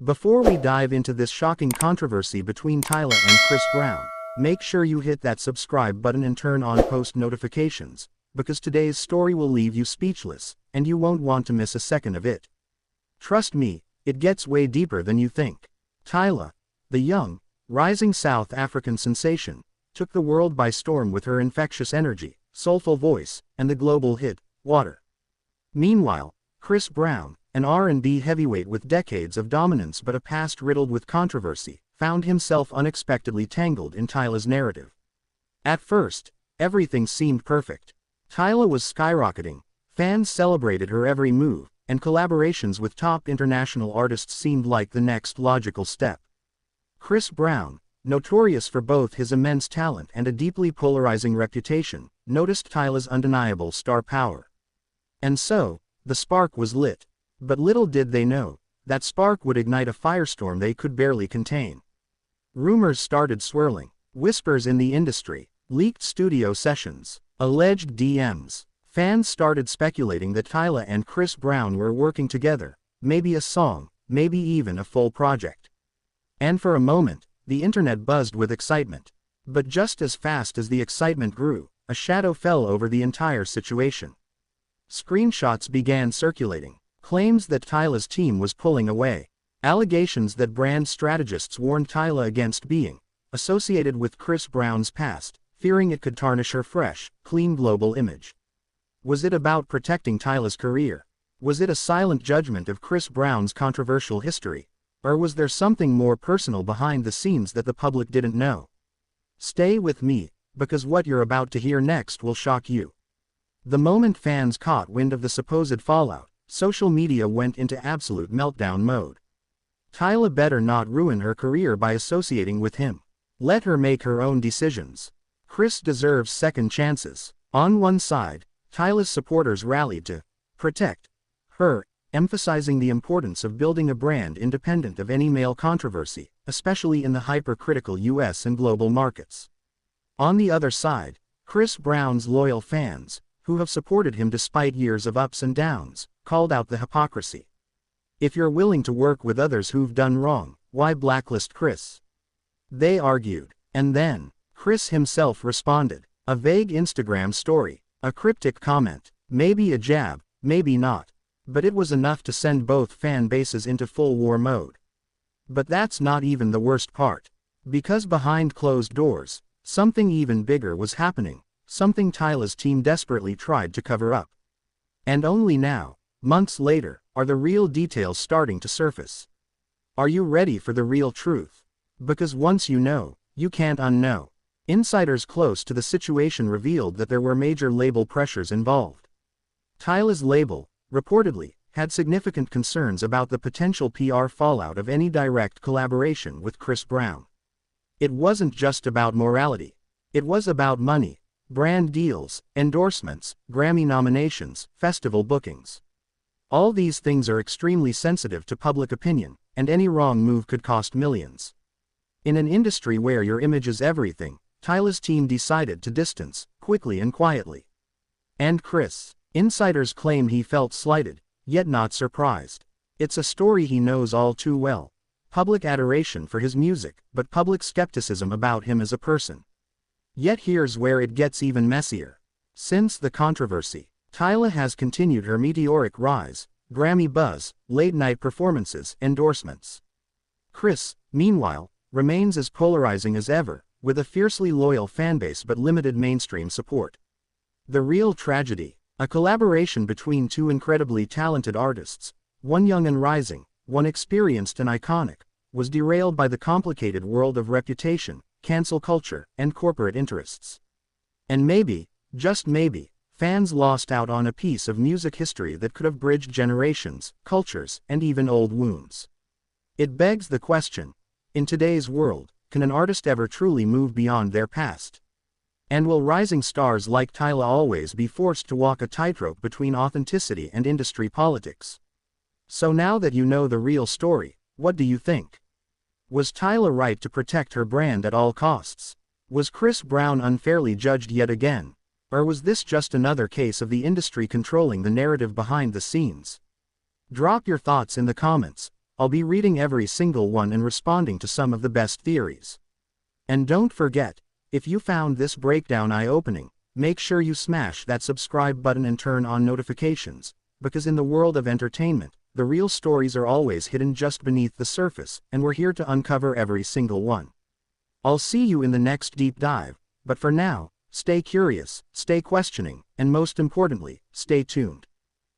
Before we dive into this shocking controversy between Tyla and Chris Brown, make sure you hit that subscribe button and turn on post notifications, because today's story will leave you speechless, and you won't want to miss a second of it. Trust me, it gets way deeper than you think. Tyla, the young, rising South African sensation, took the world by storm with her infectious energy, soulful voice, and the global hit, Water. Meanwhile, Chris Brown, an R&B heavyweight with decades of dominance but a past riddled with controversy, found himself unexpectedly tangled in Tyla's narrative. At first, everything seemed perfect. Tyla was skyrocketing, fans celebrated her every move, and collaborations with top international artists seemed like the next logical step. Chris Brown, notorious for both his immense talent and a deeply polarizing reputation, noticed Tyla's undeniable star power. And so, the spark was lit. But little did they know, that spark would ignite a firestorm they could barely contain. Rumors started swirling, whispers in the industry, leaked studio sessions, alleged DMs. Fans started speculating that Tyla and Chris Brown were working together, maybe a song, maybe even a full project. And for a moment, the internet buzzed with excitement. But just as fast as the excitement grew, a shadow fell over the entire situation. Screenshots began circulating. Claims that Tyla's team was pulling away. Allegations that brand strategists warned Tyla against being associated with Chris Brown's past, fearing it could tarnish her fresh, clean global image. Was it about protecting Tyla's career? Was it a silent judgment of Chris Brown's controversial history? Or was there something more personal behind the scenes that the public didn't know? Stay with me, because what you're about to hear next will shock you. The moment fans caught wind of the supposed fallout, social media went into absolute meltdown mode. Tyla better not ruin her career by associating with him. Let her make her own decisions. Chris deserves second chances. On one side, Tyla's supporters rallied to protect her, emphasizing the importance of building a brand independent of any male controversy, especially in the hypercritical US and global markets. On the other side, Chris Brown's loyal fans, who have supported him despite years of ups and downs, called out the hypocrisy. If you're willing to work with others who've done wrong, why blacklist Chris? They argued. And then, Chris himself responded. A vague Instagram story, a cryptic comment, maybe a jab, maybe not. But it was enough to send both fan bases into full war mode. But that's not even the worst part. Because behind closed doors, something even bigger was happening, something Tyla's team desperately tried to cover up. And only now, months later, are the real details starting to surface. Are you ready for the real truth? Because once you know, you can't unknow. Insiders close to the situation revealed that there were major label pressures involved. Tyla's label, reportedly, had significant concerns about the potential PR fallout of any direct collaboration with Chris Brown. It wasn't just about morality. It was about money, brand deals, endorsements, Grammy nominations, festival bookings. All these things are extremely sensitive to public opinion, and any wrong move could cost millions. In an industry where your image is everything, Tyla's team decided to distance, quickly and quietly. And Chris, insiders claim he felt slighted, yet not surprised. It's a story he knows all too well. Public adoration for his music, but public skepticism about him as a person. Yet here's where it gets even messier. Since the controversy, Tyla has continued her meteoric rise, Grammy buzz, late-night performances, endorsements. Chris, meanwhile, remains as polarizing as ever, with a fiercely loyal fanbase but limited mainstream support. The real tragedy, a collaboration between two incredibly talented artists, one young and rising, one experienced and iconic, was derailed by the complicated world of reputation, cancel culture, and corporate interests. And maybe, just maybe, fans lost out on a piece of music history that could have bridged generations, cultures, and even old wounds. It begs the question, in today's world, can an artist ever truly move beyond their past? And will rising stars like Tyla always be forced to walk a tightrope between authenticity and industry politics? So now that you know the real story, what do you think? Was Tyla right to protect her brand at all costs? Was Chris Brown unfairly judged yet again? Or was this just another case of the industry controlling the narrative behind the scenes? Drop your thoughts in the comments. I'll be reading every single one and responding to some of the best theories. And don't forget, if you found this breakdown eye-opening, make sure you smash that subscribe button and turn on notifications, because in the world of entertainment, the real stories are always hidden just beneath the surface, and we're here to uncover every single one. I'll see you in the next deep dive, but for now, stay curious, stay questioning, and most importantly, stay tuned.